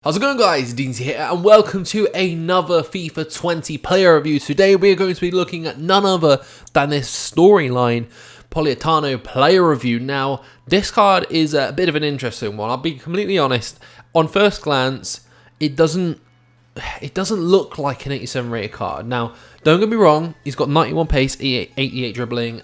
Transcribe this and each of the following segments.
How's it going, guys? Deans here and welcome to another FIFA 20 player review. Today we are going to be looking at none other than this storyline Politano player review. Now this card is a bit of an interesting one, I'll be completely honest. On first glance it doesn't look like an 87 rated card. Now don't get me wrong, he's got 91 pace, 88 dribbling,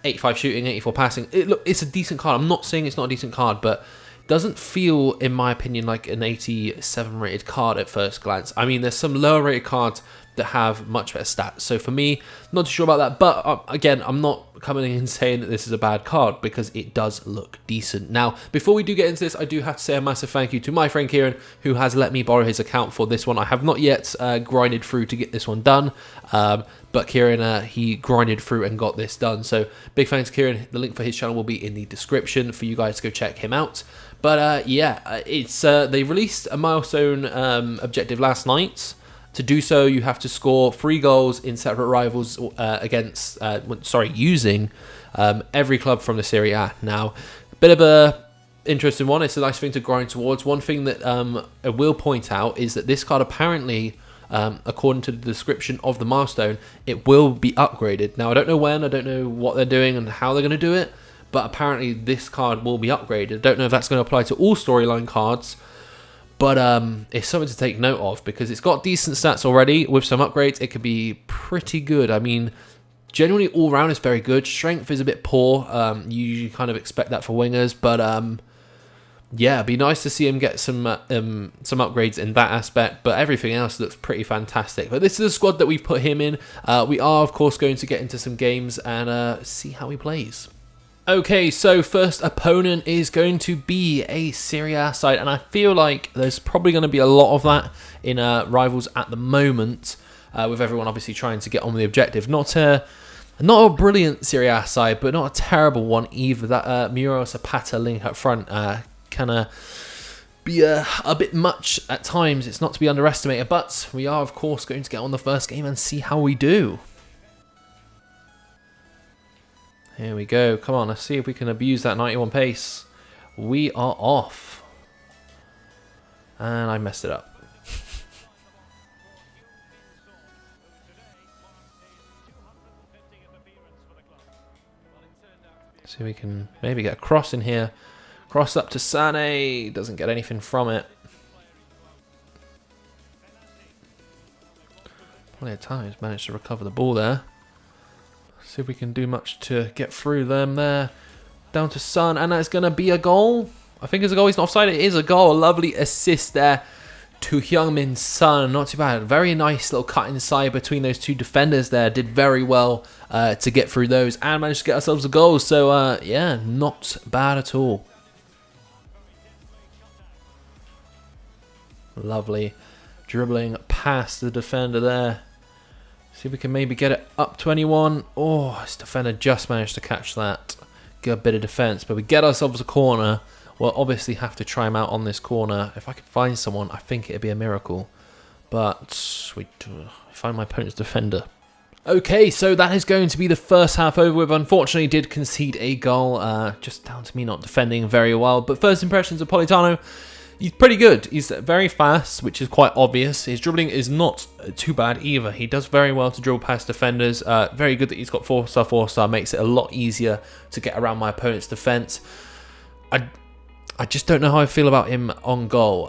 85 shooting, 84 passing. It's a decent card. I'm not saying it's not a decent card, but doesn't feel, in my opinion, like an 87 rated card at first glance. I mean, there's some lower rated cards that have much better stats. So for me, not too sure about that. But again, I'm not coming in and saying that this is a bad card because it does look decent. Now, before we do get into this, I do have to say a massive thank you to my friend Kieran, who has let me borrow his account for this one. I have not yet grinded through to get this one done. But Kieran, he grinded through and got this done. So big thanks to Kieran. The link for his channel will be in the description for you guys to go check him out. But yeah, they released a milestone objective last night. To do so, you have to score 3 goals in separate rivals using every club from the Serie A. Now, a bit of a interesting one. It's a nice thing to grind towards. One thing that I will point out is that this card apparently, according to the description of the milestone, it will be upgraded. Now, I don't know when, I don't know what they're doing and how they're going to do it, but apparently this card will be upgraded. I don't know if that's going to apply to all storyline cards, but it's something to take note of because it's got decent stats already. With some upgrades, it could be pretty good. I mean, generally all round is very good. Strength is a bit poor. You usually kind of expect that for wingers, but yeah, it'd be nice to see him get some upgrades in that aspect, but everything else looks pretty fantastic. But this is a squad that we've put him in. We are, of course, going to get into some games and see how he plays. Okay, so first opponent is going to be a Serie A side, and I feel like there's probably going to be a lot of that in Rivals at the moment, with everyone obviously trying to get on with the objective. Not a brilliant Serie A side, but not a terrible one either. That Muro Zapata link up front can be a bit much at times. It's not to be underestimated, but we are, of course, going to get on the first game and see how we do. Here we go. Come on, let's see if we can abuse that 91 pace. We are off. And I messed it up. See if we can maybe get a cross in here. Cross up to Sane. Doesn't get anything from it. Politano has managed to recover the ball there. See if we can do much to get through them there. Down to Son, and that's going to be a goal. I think it's a goal. He's not offside. It is a goal. A lovely assist there to Heung-min Son. Not too bad. Very nice little cut inside between those two defenders there. Did very well to get through those and managed to get ourselves a goal. So, yeah, not bad at all. Lovely dribbling past the defender there. See if we can maybe get it up to anyone. Oh, this defender just managed to catch that. Good bit of defence. But we get ourselves a corner. We'll obviously have to try him out on this corner. If I could find someone, I think it'd be a miracle. But we find my opponent's defender. Okay, so that is going to be the first half over with. Unfortunately, did concede a goal. Just down to me not defending very well. But first impressions of Politano. He's pretty good. He's very fast, which is quite obvious. His dribbling is not too bad either. He does very well to dribble past defenders. Very good that he's got 4-star, 4-star. Makes it a lot easier to get around my opponent's defence. I just don't know how I feel about him on goal.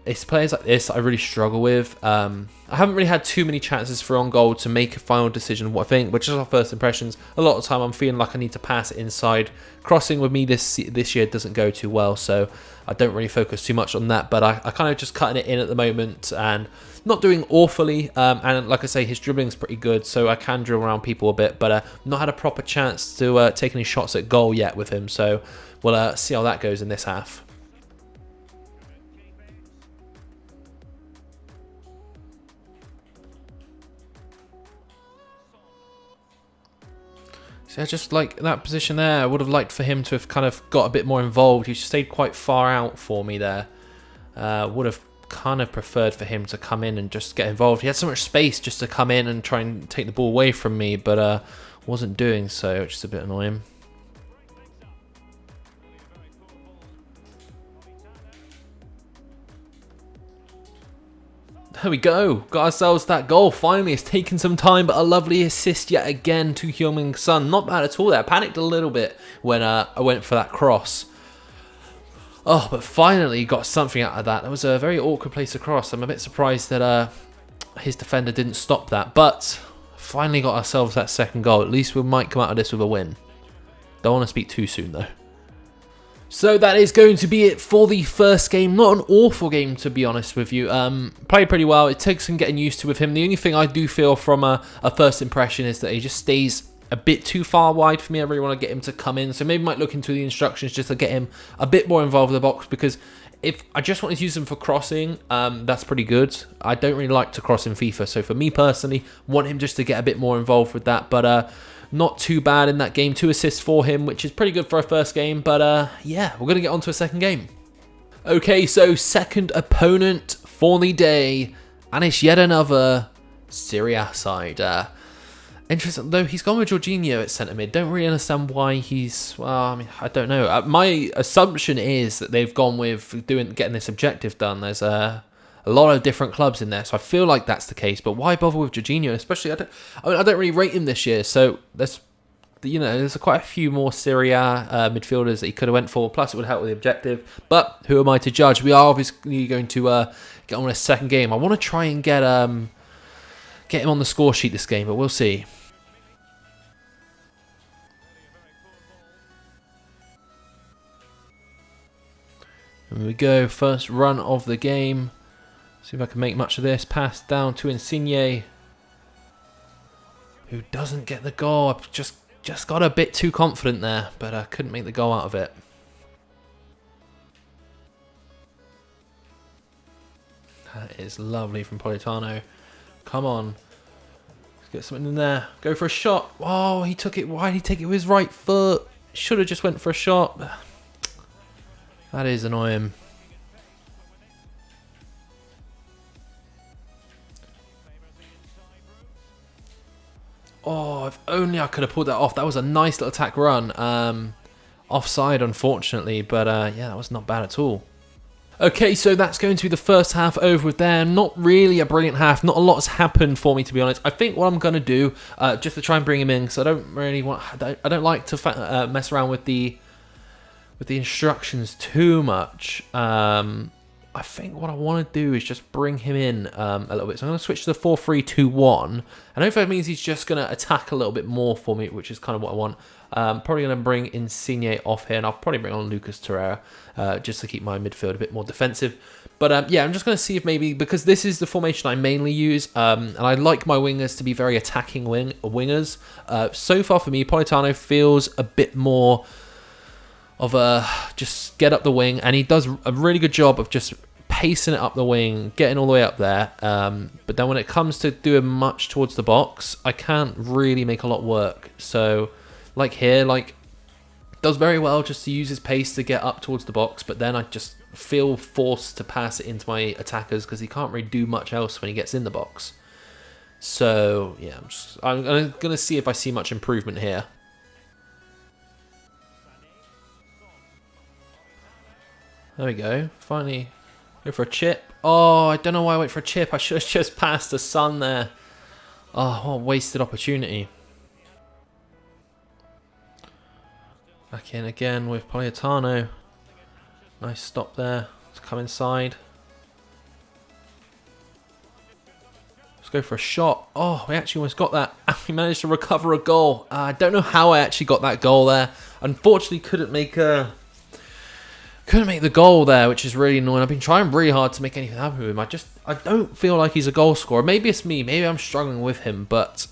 It's players like this I really struggle with. I haven't really had too many chances for on goal to make a final decision of what I think, which is our first impressions. A lot of the time I'm feeling like I need to pass it inside. Crossing with me this year doesn't go too well, so I don't really focus too much on that. But I kind of just cutting it in at the moment and not doing awfully. And like I say, his dribbling's pretty good, so I can drill around people a bit. But not had a proper chance to take any shots at goal yet with him. So we'll see how that goes in this half. So I just like that position there. I would have liked for him to have kind of got a bit more involved. He stayed quite far out for me there. Would have kind of preferred for him to come in and just get involved. He had so much space just to come in and try and take the ball away from me, but wasn't doing so, which is a bit annoying. There we go. Got ourselves that goal. Finally, it's taken some time, but a lovely assist yet again to Heung-min Son. Not bad at all there. I panicked a little bit when I went for that cross. Oh, but finally got something out of that. That was a very awkward place to cross. I'm a bit surprised that his defender didn't stop that. But finally got ourselves that second goal. At least we might come out of this with a win. Don't want to speak too soon, though. So that is going to be it for the first game. Not an awful game, to be honest with you. Played pretty well. It takes some getting used to with him. The only thing I do feel from a first impression is that he just stays a bit too far wide for me. I really want to get him to come in. So maybe I might look into the instructions just to get him a bit more involved with the box. Because if I just wanted to use him for crossing, that's pretty good. I don't really like to cross in FIFA. So for me personally, want him just to get a bit more involved with that. But not too bad in that game. 2 assists for him, which is pretty good for a first game. But yeah, we're going to get on to a second game. Okay, so second opponent for the day. And it's yet another Serie A side. Interesting, though he's gone with Jorginho at centre mid. Don't really understand why he's... Well, I mean, I don't know. My assumption is that they've gone with getting this objective done. There's a lot of different clubs in there, so I feel like that's the case. But why bother with Jorginho? Especially, I don't really rate him this year. So there's quite a few more Serie A midfielders that he could have went for. Plus, it would help with the objective. But who am I to judge? We are obviously going to get on with a second game. I want to try and get him on the score sheet this game, but we'll see. Here we go. First run of the game. See if I can make much of this. Pass down to Insigne, who doesn't get the goal. I've just got a bit too confident there, but I couldn't make the goal out of it. That is lovely from Politano. Come on. Let's get something in there. Go for a shot. Oh, he took it. Why did he take it with his right foot? Should have just went for a shot. That is annoying. Oh, if only I could have pulled that off. That was a nice little attack run. Offside, unfortunately, but yeah, that was not bad at all. Okay, so that's going to be the first half over with there. Not really a brilliant half. Not a lot has happened for me, to be honest. I think what I'm going to do, just to try and bring him in, because I don't really want... I don't like to mess around with the instructions too much. I think what I want to do is just bring him in a little bit. So I'm going to switch to the 4-3-2-1. And hopefully that means he's just going to attack a little bit more for me, which is kind of what I want. Probably going to bring Insigne off here, and I'll probably bring on Lucas Torreira just to keep my midfield a bit more defensive. But yeah, I'm just going to see if maybe, because this is the formation I mainly use, and I like my wingers to be very attacking wingers. So far for me, Politano feels a bit more of a just get up the wing, and he does a really good job of just pacing it up the wing, getting all the way up there. But then when it comes to doing much towards the box, I can't really make a lot work. So like here, does very well just to use his pace to get up towards the box, but then I just feel forced to pass it into my attackers because he can't really do much else when he gets in the box. So yeah, I'm going to see if I see much improvement here. There we go. Finally, go for a chip. Oh, I don't know why I went for a chip. I should have just passed the Son there. Oh, what a wasted opportunity. Back in again with Politano. Nice stop there. Let's come inside. Let's go for a shot. Oh, we actually almost got that. We managed to recover a goal. I don't know how I actually got that goal there. Unfortunately, couldn't make the goal there, which is really annoying. I've been trying really hard to make anything happen with him. I don't feel like he's a goal scorer. Maybe it's me. Maybe I'm struggling with him, but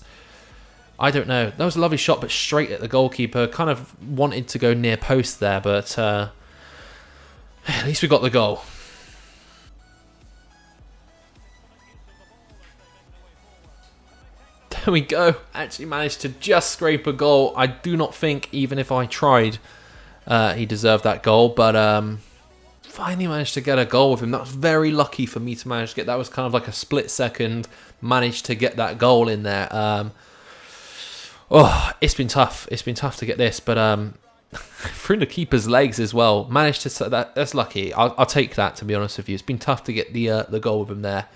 I don't know. That was a lovely shot, but straight at the goalkeeper. Kind of wanted to go near post there, but at least we got the goal. There we go. Actually managed to just scrape a goal. I do not think, even if I tried, he deserved that goal, but finally managed to get a goal with him. That was very lucky for me to manage to get. That was kind of like a split second. Managed to get that goal in there. Oh, it's been tough. It's been tough to get this, but through the keeper's legs as well. Managed to. That's lucky. I'll take that, to be honest with you. It's been tough to get the goal with him there.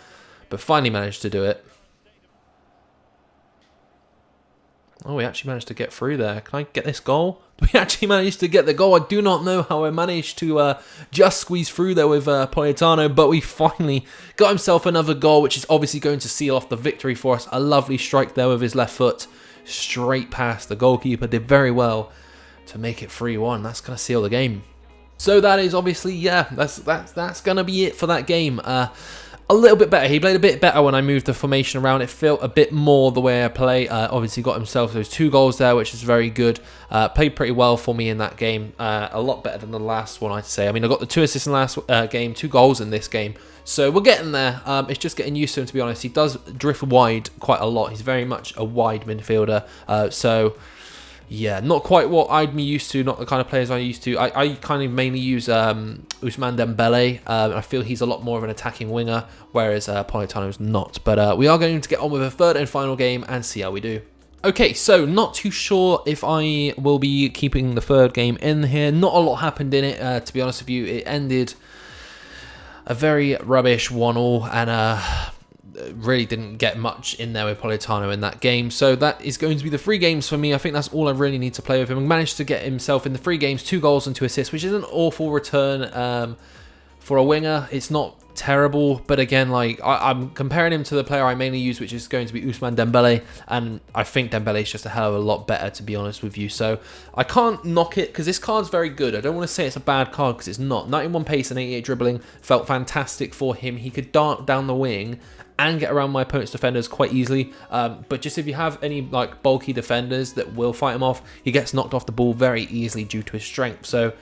but finally managed to do it. Oh, we actually managed to get through there. Can I get this goal? We actually managed to get the goal. I do not know how I managed to just squeeze through there with Politano, but we finally got himself another goal, which is obviously going to seal off the victory for us. A lovely strike there with his left foot, straight past the goalkeeper. Did very well to make it 3-1. That's going to seal the game. So that is obviously, yeah, that's going to be it for that game. A little bit better. He played a bit better when I moved the formation around. It felt a bit more the way I play. Obviously got himself those 2 goals there, which is very good. Played pretty well for me in that game. A lot better than the last one, I'd say. I mean, I got the 2 assists in the last game, 2 goals in this game. So we're getting there. It's just getting used to him, to be honest. He does drift wide quite a lot. He's very much a wide midfielder. So... yeah, not quite what I'd be used to, not the kind of players I used to. I kind of mainly use Ousmane Dembele. I feel he's a lot more of an attacking winger, whereas Politano is not. But we are going to get on with a third and final game and see how we do. Okay, so not too sure if I will be keeping the third game in here. Not a lot happened in it, to be honest with you. It ended a very rubbish 1-1 and... really didn't get much in there with Politano in that game. So that is going to be the 3 games for me. I think that's all I really need to play with him. He managed to get himself in the 3 games, 2 goals and 2 assists, which is an awful return for a winger. It's not terrible, but again, like I'm comparing him to the player I mainly use, which is going to be Ousmane Dembele, and I think Dembele is just a hell of a lot better, to be honest with you. So I can't knock it because this card's very good. I don't want to say it's a bad card because it's not. 91 pace and 88 dribbling felt fantastic for him. He could dart down the wing and get around my opponent's defenders quite easily, but just if you have any like bulky defenders that will fight him off, he gets knocked off the ball very easily due to his strength. So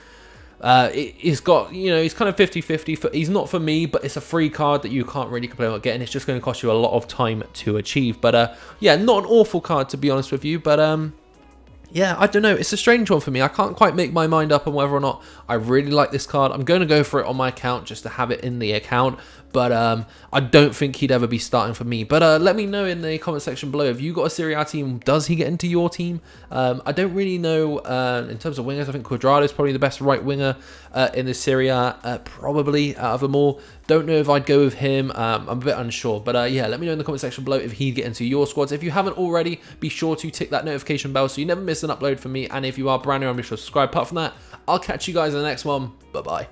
he's got, you know, he's kind of 50-50. He's not for me, but it's a free card that you can't really complain about getting. It's just going to cost you a lot of time to achieve. But yeah, not an awful card, to be honest with you. But yeah, I don't know. It's a strange one for me. I can't quite make my mind up on whether or not I really like this card. I'm going to go for it on my account just to have it in the account. But I don't think he'd ever be starting for me. But let me know in the comment section below. If you got a Serie A team, does he get into your team? I don't really know. In terms of wingers, I think Quadrado is probably the best right winger in the Serie A, probably out of them all. Don't know if I'd go with him. I'm a bit unsure. But yeah, let me know in the comment section below if he'd get into your squads. If you haven't already, be sure to tick that notification bell so you never miss an upload from me. And if you are brand new, be sure to subscribe. Apart from that, I'll catch you guys in the next one. Bye-bye.